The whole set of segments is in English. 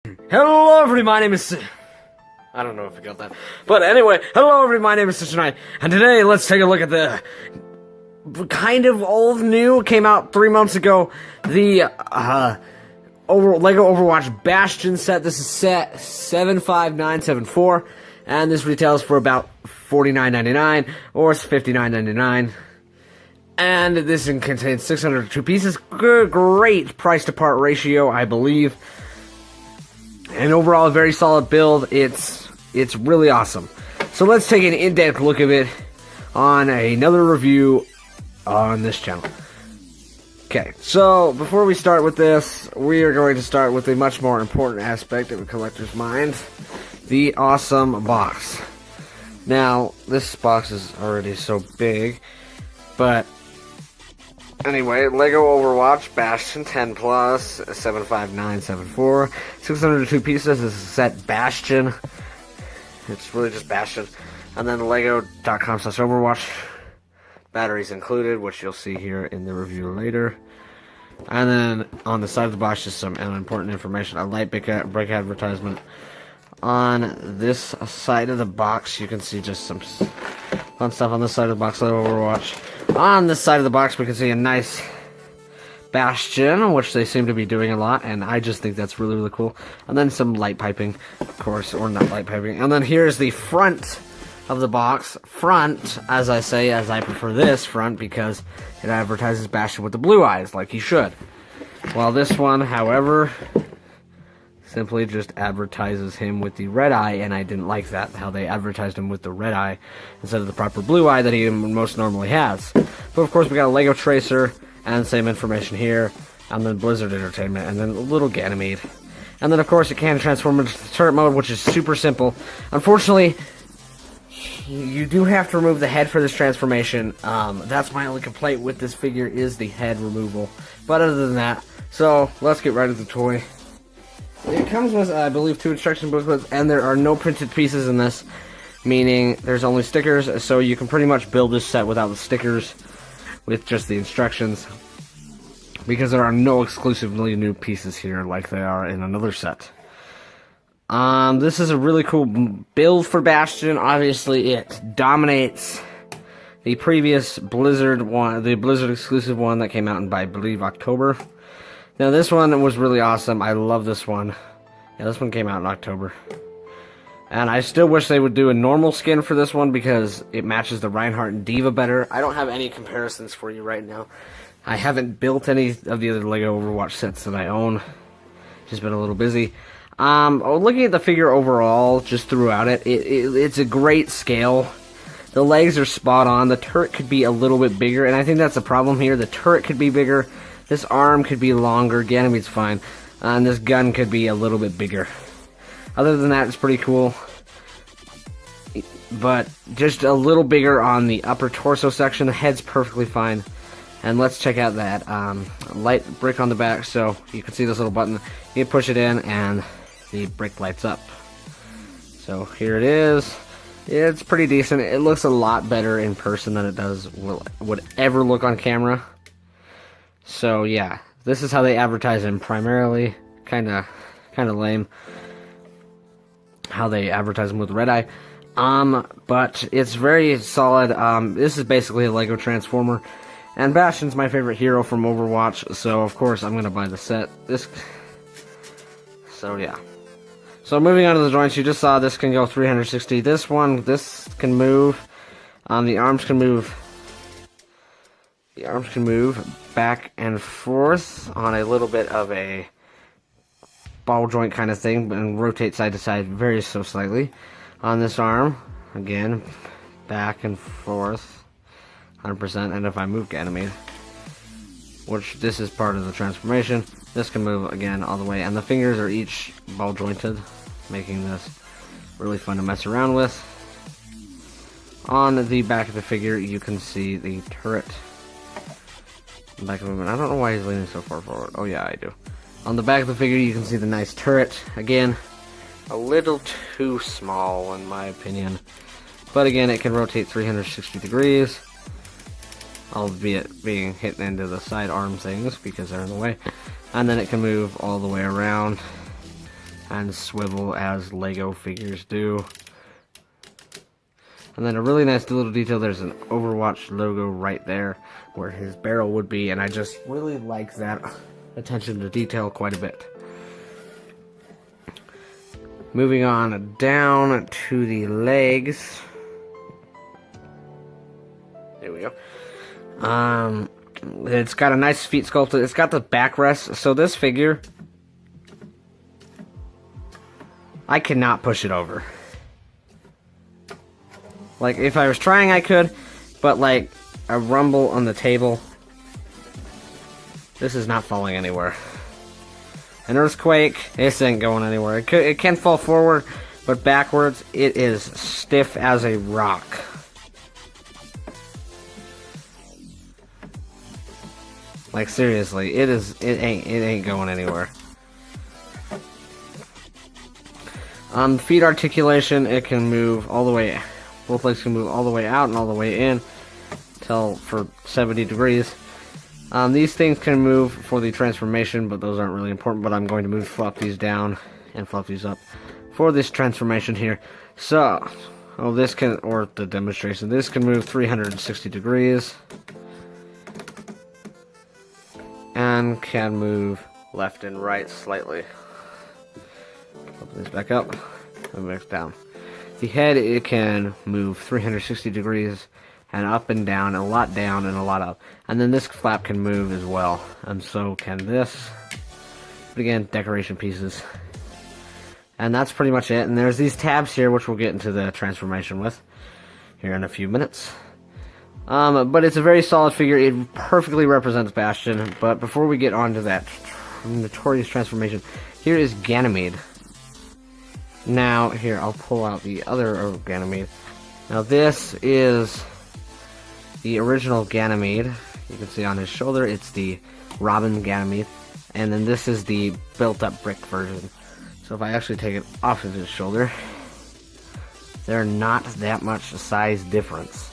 Hello everybody, my name is... I don't know if I got that. But anyway, hello everybody, my name is Citranite, and today let's take a look at the kind of old new, came out 3 months ago, the Lego Overwatch Bastion set. This is set 75974, and this retails for about $49.99, or $59.99. And this contains 602 pieces. Great price to part ratio, I believe. And overall, a very solid build. It's really awesome. So let's take an in-depth look at it on another review on this channel. Okay, so before we start with this, we are going to start with a much more important aspect of a collector's mind: the awesome box. Now, this box is already so big, but anyway, Lego Overwatch Bastion 10 Plus 75974, 602 pieces. This is set Bastion. It's really just Bastion. And then Lego.com/Overwatch. Batteries included, which you'll see here in the review later. And then on the side of the box, just some important information. A light brick advertisement. On this side of the box, you can see just some fun stuff on this side of the box. Lego Overwatch. On this side of the box, we can see a nice Bastion, which they seem to be doing a lot, and I just think that's really, really cool. And then some light piping, of course, or not light piping. And then here's the front of the box. Front, as I say, as I prefer this front, because it advertises Bastion with the blue eyes, like he should. While this one, however, simply just advertises him with the red eye, and I didn't like that, how they advertised him with the red eye instead of the proper blue eye that he most normally has. But of course, we got a Lego Tracer, and same information here, and then Blizzard Entertainment, and then a little Ganymede. And then of course it can transform into the turret mode, which is super simple. Unfortunately, you do have to remove the head for this transformation. That's my only complaint with this figure, is the head removal. But other than that, so let's get right into the toy. It comes with, I believe, 2 instruction booklets, and there are no printed pieces in this, meaning there's only stickers, so you can pretty much build this set without the stickers, with just the instructions, because there are no exclusively new pieces here like there are in another set. This is a really cool build for Bastion. Obviously, it dominates the previous Blizzard one, the Blizzard exclusive one that came out in, I believe, October. Now, this one was really awesome. I love this one. Yeah, this one came out in October. And I still wish they would do a normal skin for this one, because it matches the Reinhardt and D.Va better. I don't have any comparisons for you right now. I haven't built any of the other Lego Overwatch sets that I own. Just been a little busy. Looking at the figure overall, just throughout it, it's a great scale. The legs are spot on. The turret could be a little bit bigger, and I think that's the problem here. The turret could be bigger. This arm could be longer. Ganymede's fine. And this gun could be a little bit bigger. Other than that, it's pretty cool. But just a little bigger on the upper torso section. The head's perfectly fine. And let's check out that light brick on the back. So you can see this little button. You push it in and the brick lights up. So here it is. It's pretty decent. It looks a lot better in person than it would ever look on camera. So yeah, this is how they advertise him primarily. Kinda lame how they advertise him with red eye. But it's very solid. This is basically a Lego Transformer. And Bastion's my favorite hero from Overwatch, so of course I'm gonna buy the set. So yeah. So moving on to the joints, you just saw this can go 360. This can move. The arms can move. The arms can move back and forth on a little bit of a ball joint kind of thing, and rotate side to side very so slightly. On this arm, again, back and forth, 100%. And if I move Ganymede, which this is part of the transformation, this can move again all the way. And the fingers are each ball jointed, making this really fun to mess around with. On the back of the figure, you can see the turret. Back movement. I don't know why he's leaning so far forward. Oh yeah, I do. On the back of the figure, you can see the nice turret. Again, a little too small in my opinion. But again, it can rotate 360 degrees. Albeit being hit into the side arm things because they're in the way. And then it can move all the way around. and swivel as Lego figures do. And then a really nice little detail, there's an Overwatch logo right there where his barrel would be, and I just really like that attention to detail quite a bit. Moving on down to the legs. There we go. It's got a nice feet sculpted. It's got the backrest. So this figure, I cannot push it over. Like, if I was trying, I could, but like a rumble on the table, this is not falling anywhere. An earthquake, this ain't going anywhere. It can fall forward, but backwards, it is stiff as a rock. Like, seriously, it ain't going anywhere. Feet articulation, it can move all the way. Both legs can move all the way out and all the way in, till for 70 degrees. These things can move for the transformation, but those aren't really important. But I'm going to flop these down and flop these up for this transformation here. So, this can, or the demonstration, this can move 360 degrees. And can move left and right slightly. Open this back up, and back down. The head, it can move 360 degrees and up and down, and a lot down and a lot up. And then this flap can move as well, and so can this. But again, decoration pieces. And that's pretty much it. And there's these tabs here, which we'll get into the transformation with here in a few minutes. But it's a very solid figure. It perfectly represents Bastion. But before we get on to that notorious transformation, here is Ganymede. Now, here, I'll pull out the other Ganymede. Now, this is the original Ganymede. You can see on his shoulder, it's the Robin Ganymede. And then this is the built-up brick version. So if I actually take it off of his shoulder, they're not that much size difference.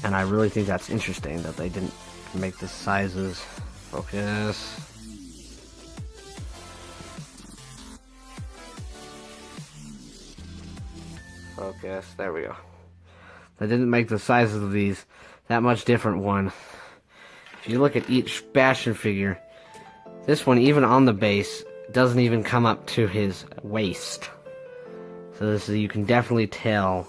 And I really think that's interesting that they didn't make the sizes. Focus. Focus. There we go. They didn't make the sizes of these that much different one. If you look at each Bastion figure, this one, even on the base, doesn't even come up to his waist. So this is, you can definitely tell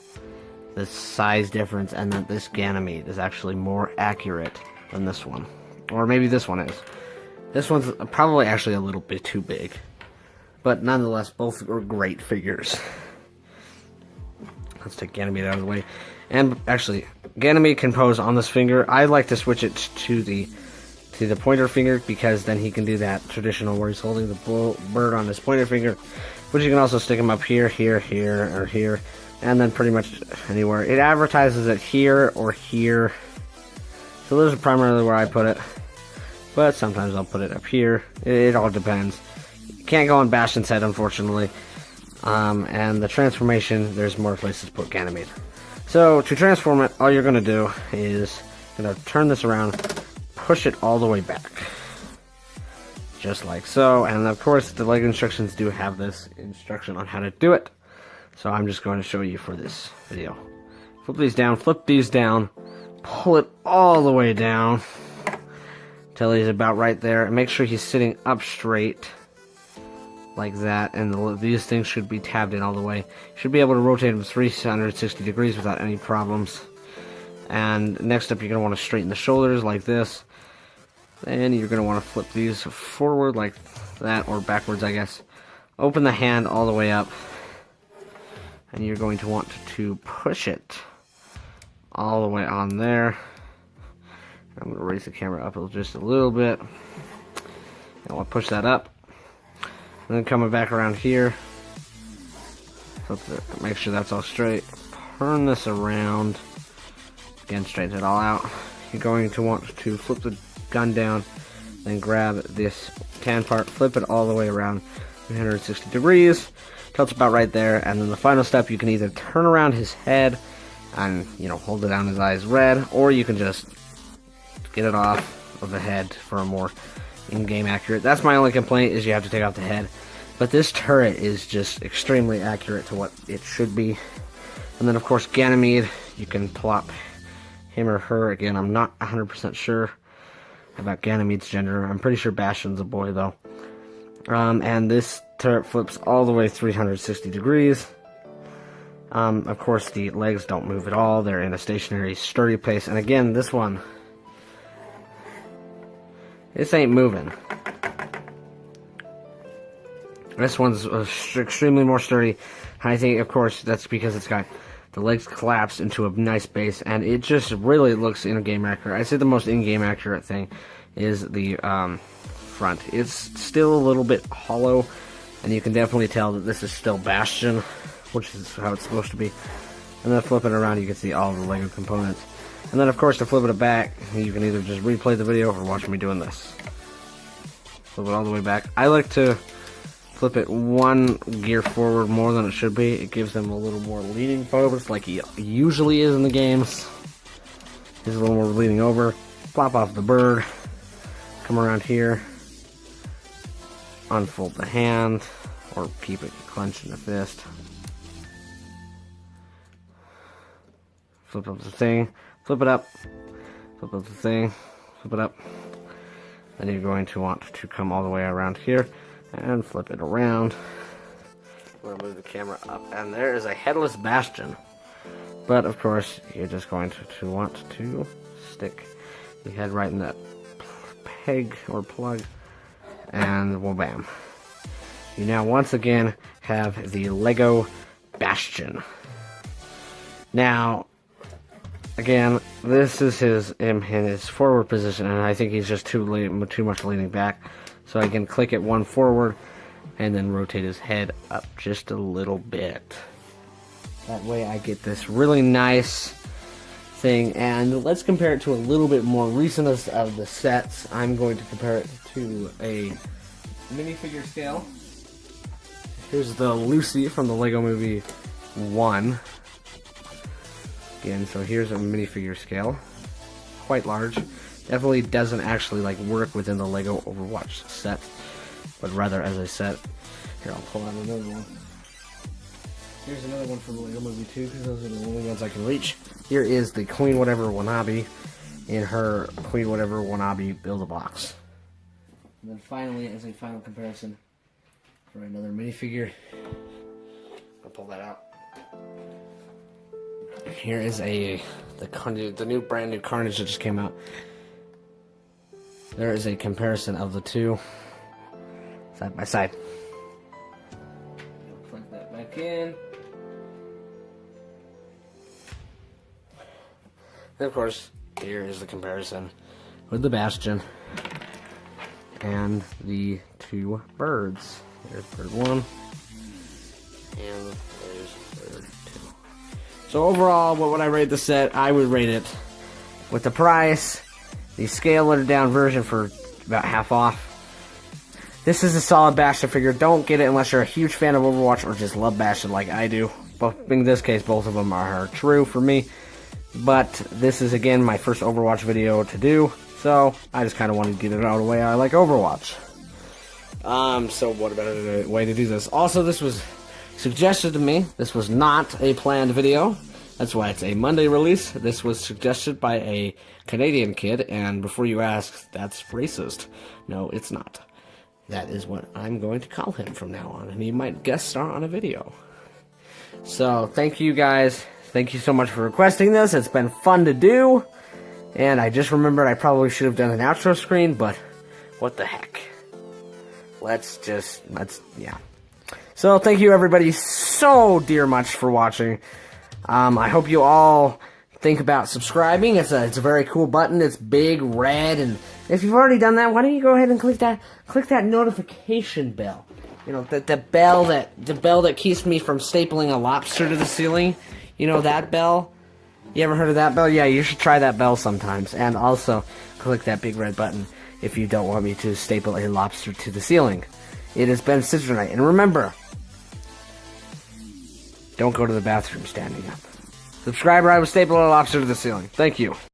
the size difference, and that this Ganymede is actually more accurate than this one. Or maybe this one is. This one's probably actually a little bit too big. But nonetheless, both are great figures. Let's take Ganymede out of the way. And actually, Ganymede can pose on this finger. I like to switch it to the pointer finger, because then he can do that traditional where he's holding the bird on his pointer finger. But you can also stick him up here, here, here, or here. And then pretty much anywhere. It advertises it here or here. So those are primarily where I put it. But sometimes I'll put it up here. It all depends. You can't go on Bastion's head, unfortunately. And the transformation, there's more places to put Ganymede. So to transform it, all you're going to do is turn this around, push it all the way back. Just like so. And of course, the Lego instructions do have this instruction on how to do it. So I'm just going to show you for this video. Flip these down, pull it all the way down till he's about right there, and make sure he's sitting up straight like that, and these things should be tabbed in all the way. You should be able to rotate them 360 degrees without any problems. And next up, you're going to want to straighten the shoulders like this. Then you're going to want to flip these forward like that, or backwards, I guess. Open the hand all the way up. And you're going to want to push it all the way on there. I'm going to raise the camera up just a little bit. And I'll push that up. And then coming back around here. Make sure that's all straight. Turn this around. Again, straighten it all out. You're going to want to flip the gun down. Then grab this tan part. Flip it all the way around 360 degrees. Till it's about right there, and then the final step, you can either turn around his head and, hold it down his eyes red, or you can just get it off of the head for a more in-game accurate. That's my only complaint, is you have to take off the head. But this turret is just extremely accurate to what it should be. And then, of course, Ganymede, you can plop him or her. Again, I'm not 100% sure about Ganymede's gender. I'm pretty sure Bastion's a boy, though. And this turret flips all the way 360 degrees. Of course, the legs don't move at all. They're in a stationary, sturdy place. And again, this one, this ain't moving. This one's extremely more sturdy. I think, of course, that's because it's got the legs collapsed into a nice base, and it just really looks in-game accurate. I'd say the most in-game accurate thing is the front. It's still a little bit hollow, and you can definitely tell that this is still Bastion, which is how it's supposed to be. And then flip it around, you can see all the Lego components. And then, of course, to flip it back, you can either just replay the video or watch me doing this. Flip it all the way back. I like to flip it one gear forward more than it should be. It gives them a little more leaning forward, like he usually is in the games. He's a little more leaning over. Plop off the bird. Come around here. Unfold the hand, or keep it clenched in the fist. Flip up the thing. Flip it up. Flip up the thing. Flip it up. Then you're going to want to come all the way around here and flip it around. I'm going to move the camera up, and there is a headless Bastion. But of course, you're just going to want to stick the head right in that peg or plug, and well, bam. You now once again have the Lego Bastion. Now, again, this is him in his forward position, and I think he's just too much leaning back. So I can click it one forward, and then rotate his head up just a little bit. That way I get this really nice thing, and let's compare it to a little bit more recent of the sets. I'm going to compare it to a minifigure scale. Here's the Lucy from the Lego Movie 1. Again, so here's a minifigure scale. Quite large. Definitely doesn't actually like work within the Lego Overwatch set, but rather as a set. Here, I'll pull out another one. Here's another one from the Lego Movie 2, because those are the only ones I can reach. Here is the Queen Whatever Wannabe in her Queen Whatever Wannabe Build-A-Box. And then finally, as a final comparison for another minifigure, I'll pull that out. Here is the new brand new Carnage that just came out. There is a comparison of the two side by side. Plug that back in. And of course, here is the comparison with the Bastion and the two birds. There's bird 1, and there's bird 2. So overall, what would I rate the set? I would rate it with the price, the scaled down version for about half off. This is a solid Bastion figure. Don't get it unless you're a huge fan of Overwatch or just love Bastion like I do. But in this case, both of them are true for me. But this is, again, my first Overwatch video to do, so I just kind of wanted to get it out of the way. I like Overwatch. So what about a way to do this? Also, this was suggested to me. This was not a planned video. That's why it's a Monday release. This was suggested by a Canadian kid, and before you ask, that's racist. No, it's not. That is what I'm going to call him from now on, and he might guest star on a video. So, thank you guys. Thank you so much for requesting this. It's been fun to do. And I just remembered I probably should have done an outro screen, but what the heck. Yeah. So, thank you everybody so dear much for watching. I hope you all think about subscribing. It's a very cool button. It's big, red, and if you've already done that, why don't you go ahead and click that notification bell. You know, the bell that keeps me from stapling a lobster to the ceiling. You know that bell? You ever heard of that bell? Yeah, you should try that bell sometimes. And also, click that big red button if you don't want me to staple a lobster to the ceiling. It has been Citranite. And remember, don't go to the bathroom standing up. Subscribe or I will staple a lobster to the ceiling. Thank you.